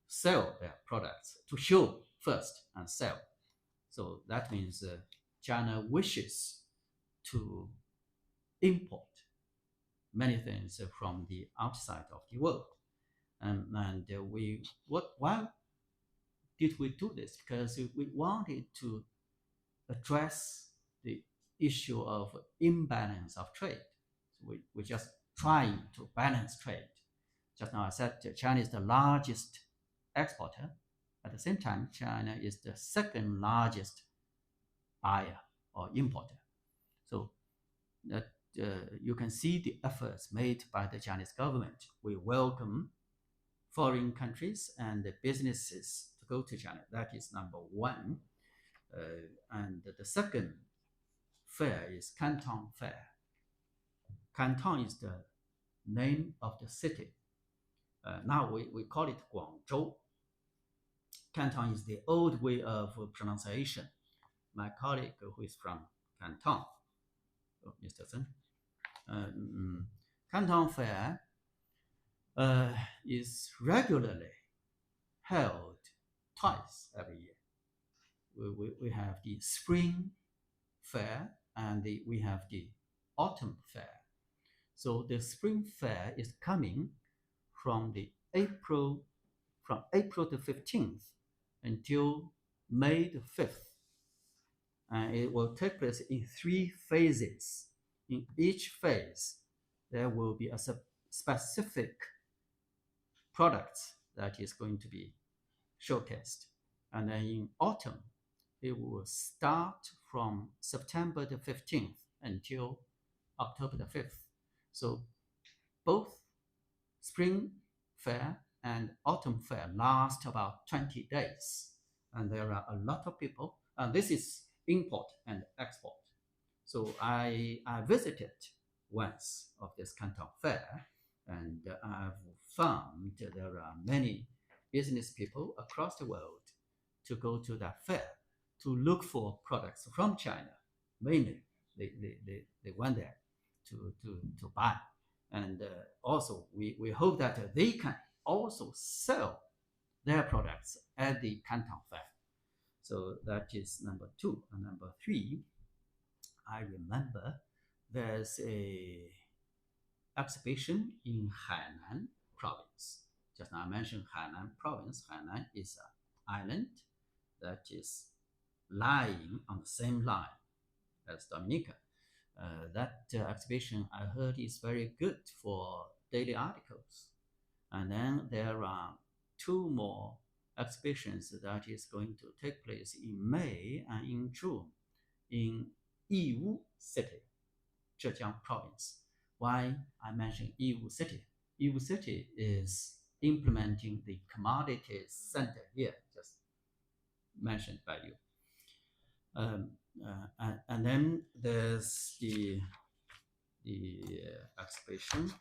sell their products, to show first and sell. So that means China wishes to import many things from the outside of the world. Why did we do this? Because we wanted to address the issue of imbalance of trade. So we just trying to balance trade. Just now I said China is the largest exporter. At the same time, China is the second largest buyer or importer. So that you can see the efforts made by the Chinese government. We welcome foreign countries and the businesses to go to China. That is number one. And the second fair is Canton Fair. Canton is the name of the city. Now we call it Guangzhou. Canton is the old way of pronunciation. My colleague who is from Canton, Mr. Sun, Canton Fair is regularly held twice every year. We have the spring fair and we have the autumn fair. So the spring fair is coming from April the 15th until May the 5th. And it will take place in 3 phases. In each phase, there will be a specific product that is going to be showcased. And then in autumn, it will start from September the 15th until October the 5th. So both spring fair and autumn fair last about 20 days. And there are a lot of people. And this is import and export. So I visited once of this Canton Fair, and I've found there are many business people across the world to go to that fair to look for products from China. Mainly, they went there to buy. And also, we hope that they can also sell their products at the Canton Fair. So that is number 2. And number 3, I remember there's a exhibition in Hainan province. Just now I mentioned Hainan province. Hainan is an island that is lying on the same line as Dominica. That exhibition I heard is very good for daily articles. And then there are two more exhibitions that is going to take place in May and in June in Yiwu City, Zhejiang Province. Why I mention Yiwu City? Yiwu City is implementing the commodities center here, just mentioned by you. And then there's the exhibition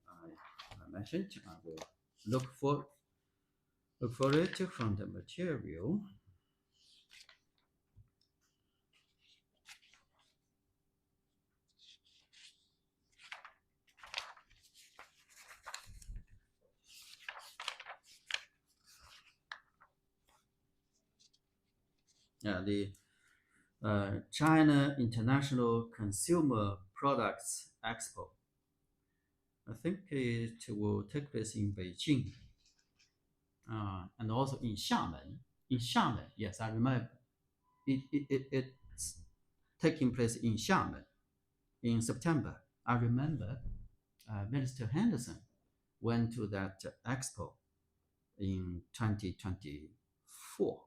I mentioned. I will look for it from the material. The China International Consumer Products Expo. I think it will take place in Beijing and also in Xiamen. In Xiamen, yes, I remember it's taking place in Xiamen in September. I remember Minister Henderson went to that expo in 2024.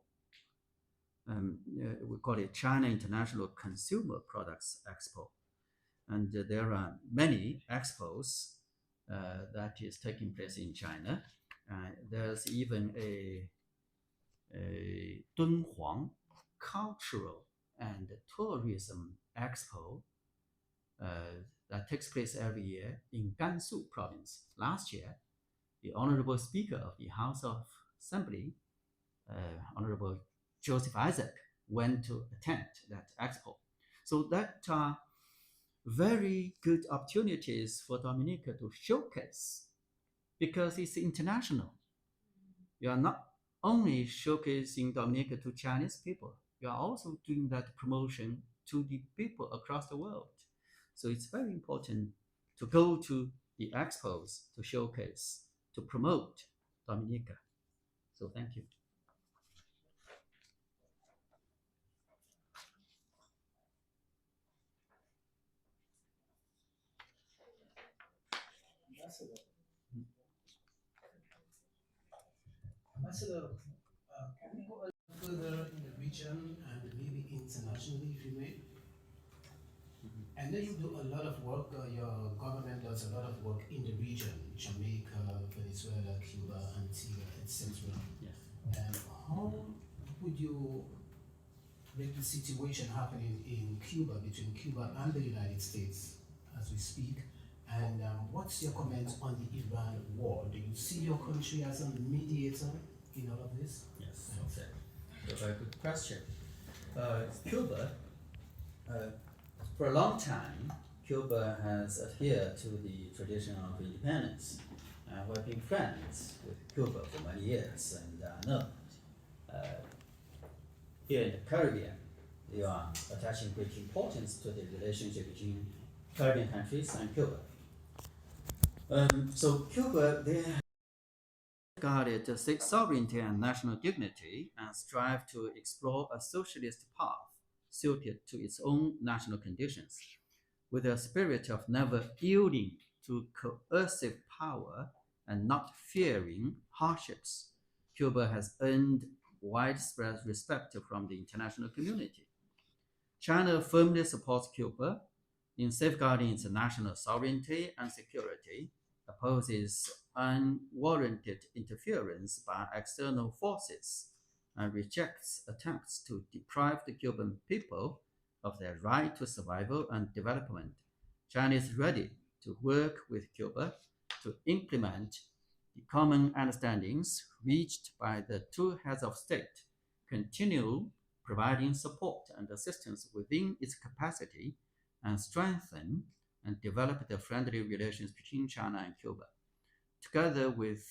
We call it China International Consumer Products Expo. And there are many expos that is taking place in China. There's even a Dunhuang Cultural and Tourism Expo that takes place every year in Gansu province. Last year, the Honorable Speaker of the House of Assembly, Honorable Joseph Isaac, went to attend that expo. So that are very good opportunities for Dominica to showcase, because it's international. You are not only showcasing Dominica to Chinese people, you are also doing that promotion to the people across the world. So it's very important to go to the expos to showcase, to promote Dominica. So thank you. Ambassador, can we go a little further in the region and maybe internationally, if you may? I know you do a lot of work, your government does a lot of work in the region, Jamaica, Venezuela, Cuba, Antigua, etc. Yes. How would you rate the situation happening in Cuba, between Cuba and the United States as we speak? And what's your comment on the Iran war? Do you see your country as a mediator in all of this? Yes, okay. A very good question. Cuba, for a long time, Cuba has adhered to the tradition of independence. We've been friends with Cuba for many years, and I know here in the Caribbean, you are attaching great importance to the relationship between Caribbean countries and Cuba. So Cuba, they guarded state sovereignty and national dignity and strive to explore a socialist path suited to its own national conditions. With a spirit of never yielding to coercive power and not fearing hardships, Cuba has earned widespread respect from the international community. China firmly supports Cuba in safeguarding its national sovereignty and security, opposes unwarranted interference by external forces, and rejects attempts to deprive the Cuban people of their right to survival and development. China is ready to work with Cuba to implement the common understandings reached by the two heads of state, continue providing support and assistance within its capacity, and strengthen and develop the friendly relations between China and Cuba. Together with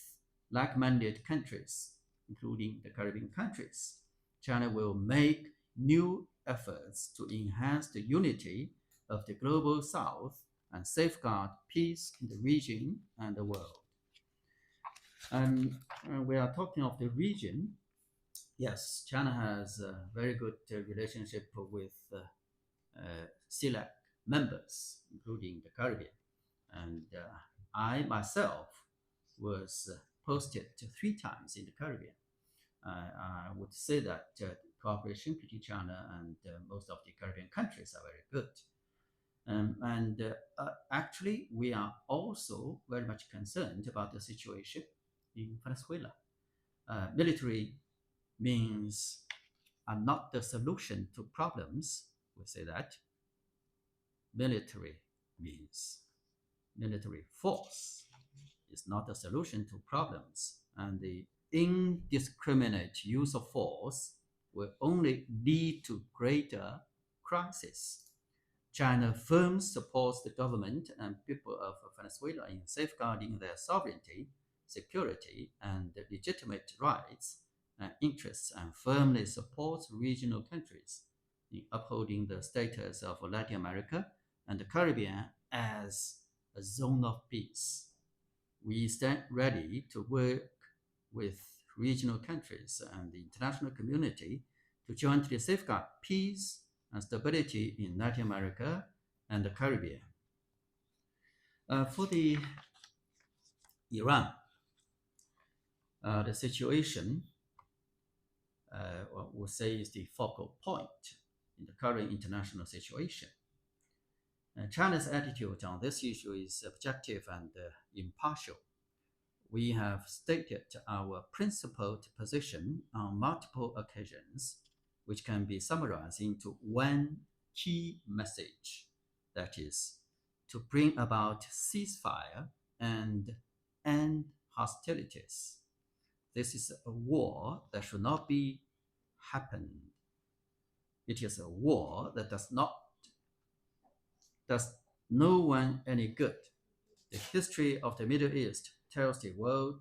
like-minded countries, including the Caribbean countries, China will make new efforts to enhance the unity of the global South and safeguard peace in the region and the world. And we are talking of the region. Yes, China has a very good relationship with select members, including the Caribbean. And I myself was posted 3 times in the Caribbean. I would say that cooperation between China and most of the Caribbean countries are very good. Actually, we are also very much concerned about the situation in Venezuela. Military means are not the solution to problems. We say that military force is not a solution to problems, and the indiscriminate use of force will only lead to greater crisis. China firmly supports the government and people of Venezuela in safeguarding their sovereignty, security, and legitimate rights and interests, and firmly supports regional countries in upholding the status of Latin America and the Caribbean as a zone of peace. We stand ready to work with regional countries and the international community to jointly safeguard peace and stability in Latin America and the Caribbean. For the Iran, the situation, we'll say, is the focal point in the current international situation. China's attitude on this issue is objective and impartial. We have stated our principled position on multiple occasions, which can be summarized into one key message, that is, to bring about ceasefire and end hostilities. This is a war that should not be happened. It is a war that does no one any good. The history of the Middle East tells the world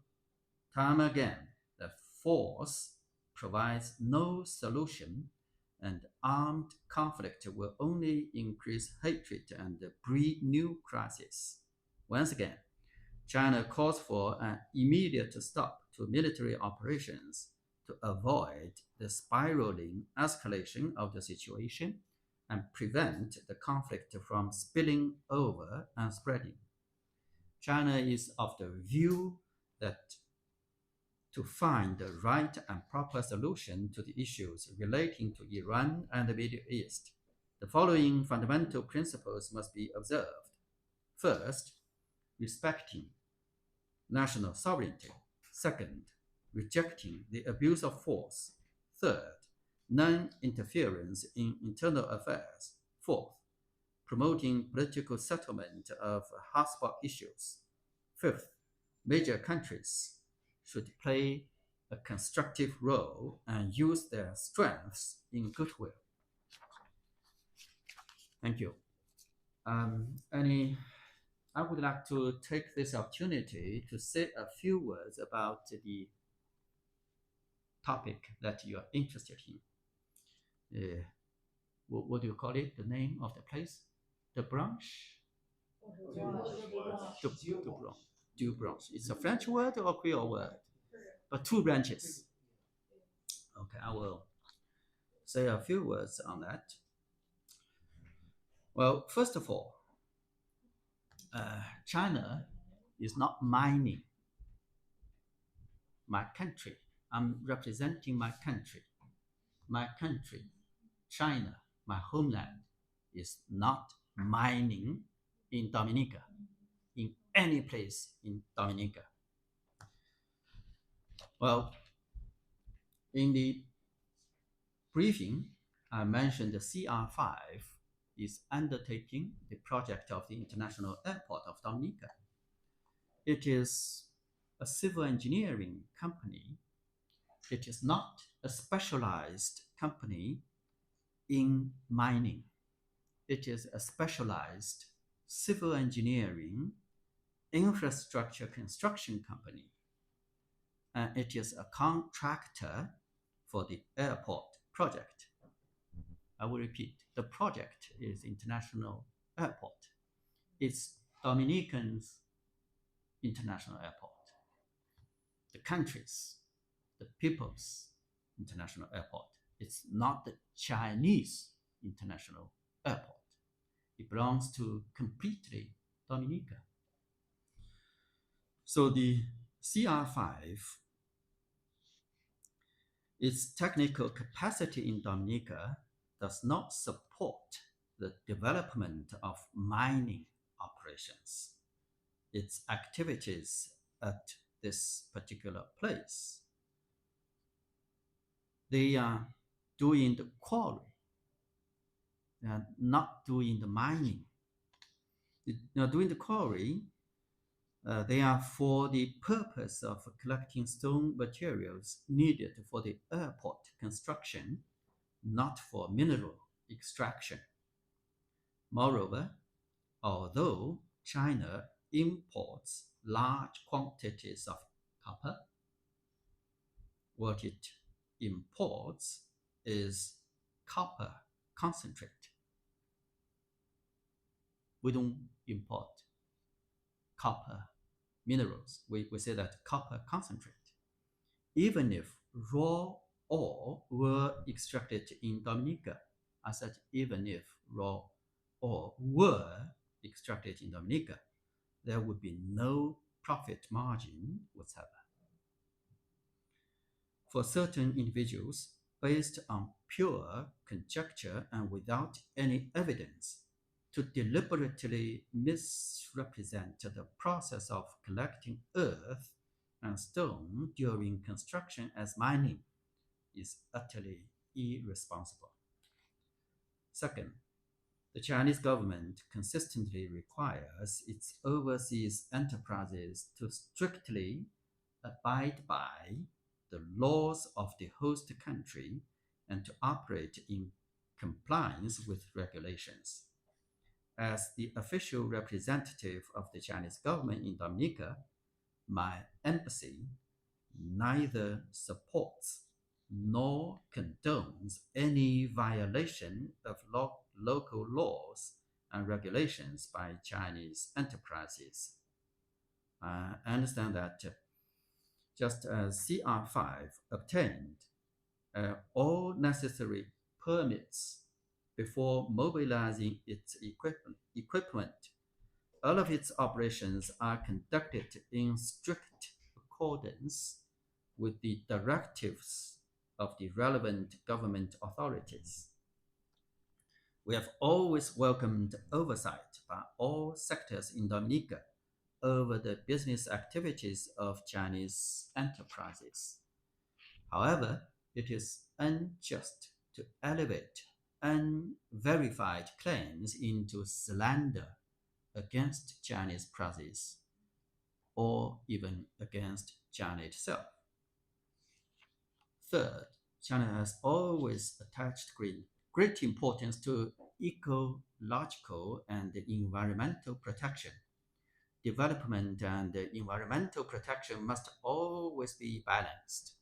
time again that force provides no solution, and armed conflict will only increase hatred and breed new crises. Once again, China calls for an immediate stop to military operations to avoid the spiraling escalation of the situation and prevent the conflict from spilling over and spreading. China is of the view that to find the right and proper solution to the issues relating to Iran and the Middle East, the following fundamental principles must be observed. First, respecting national sovereignty. Second, rejecting the abuse of force. Third, non-interference in internal affairs. Fourth, promoting political settlement of hotspot issues. Fifth, major countries should play a constructive role and use their strengths in goodwill. Thank you. I would like to take this opportunity to say a few words about the topic that you are interested in. What do you call it? The name of the place? The branch? Du branch. It's a French word or Creole word? But 2 branches. Okay, I will say a few words on that. Well, first of all, China is not mining my country. I'm representing my country. My country, China, my homeland, is not mining in Dominica, in any place in Dominica. Well, in the briefing, I mentioned the CR5 is undertaking the project of the International Airport of Dominica. It is a civil engineering company. It is not a specialized company in mining. It is a specialized civil engineering infrastructure construction company. And it is a contractor for the airport project. I will repeat, the project is International Airport. It's Dominican's International Airport. The country's, the people's International Airport. It's not the Chinese International Airport. It belongs to completely Dominica. So the CR5, its technical capacity in Dominica does not support the development of mining operations. Its activities at this particular place, they are doing the quarry. They are not doing the mining. They are doing the quarry. They are for the purpose of collecting stone materials needed for the airport construction, not for mineral extraction. Moreover, although China imports large quantities of copper, what it imports is copper concentrate. We don't import copper minerals. We say that copper concentrate. Even if raw ore were extracted in Dominica, I said even if raw ore were extracted in Dominica, there would be no profit margin whatsoever. For certain individuals, based on pure conjecture and without any evidence, to deliberately misrepresent the process of collecting earth and stone during construction as mining is utterly irresponsible. Second, the Chinese government consistently requires its overseas enterprises to strictly abide by the laws of the host country and to operate in compliance with regulations. As the official representative of the Chinese government in Dominica, my embassy neither supports nor condones any violation of local laws and regulations by Chinese enterprises. I understand that just as CR5 obtained all necessary permits before mobilizing its equipment, all of its operations are conducted in strict accordance with the directives of the relevant government authorities. We have always welcomed oversight by all sectors in Dominica over the business activities of Chinese enterprises. However, it is unjust to elevate unverified claims into slander against Chinese prices or even against China itself. Third, China has always attached great importance to ecological and environmental protection. Development and environmental protection must always be balanced.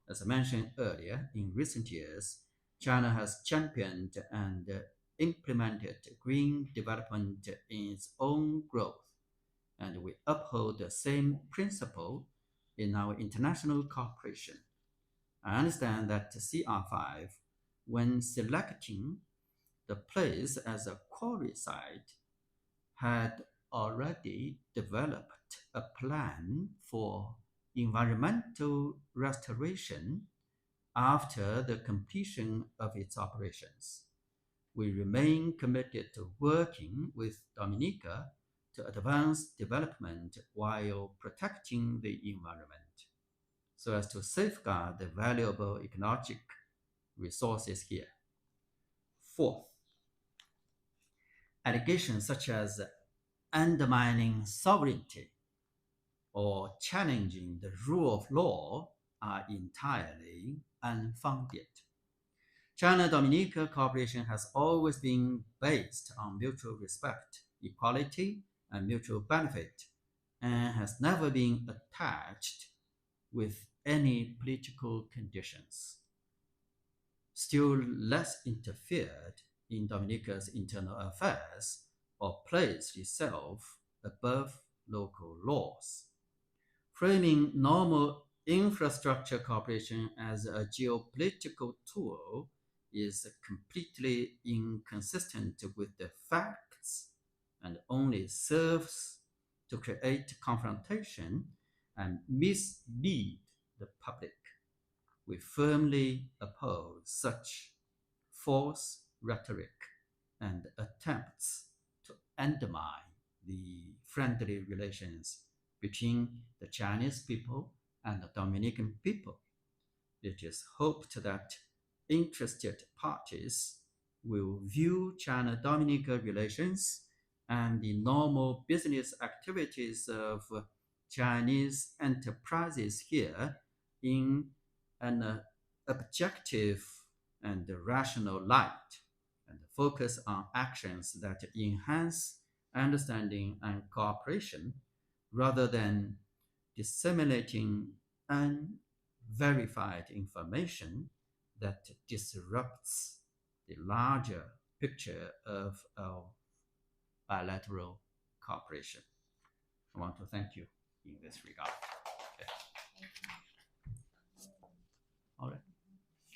As I mentioned earlier, in recent years, China has championed and implemented green development in its own growth, and we uphold the same principle in our international cooperation. I understand that CR5, when selecting the place as a quarry site, had already developed a plan for environmental restoration after the completion of its operations. We remain committed to working with Dominica to advance development while protecting the environment, so as to safeguard the valuable ecologic resources here. Fourth, allegations such as undermining sovereignty or challenging the rule of law are entirely unfounded. China-Dominica cooperation has always been based on mutual respect, equality, and mutual benefit, and has never been attached with any political conditions. Still less interfered in Dominica's internal affairs or placed itself above local laws. Framing normal infrastructure cooperation as a geopolitical tool is completely inconsistent with the facts and only serves to create confrontation and mislead the public. We firmly oppose such false rhetoric and attempts to undermine the friendly relations between the Chinese people and the Dominican people. It is hoped that interested parties will view China-Dominica relations and the normal business activities of Chinese enterprises here in an objective and rational light, and focus on actions that enhance understanding and cooperation rather than disseminating unverified information that disrupts the larger picture of our bilateral cooperation. I want to thank you in this regard. Okay. All right.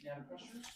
Any other questions?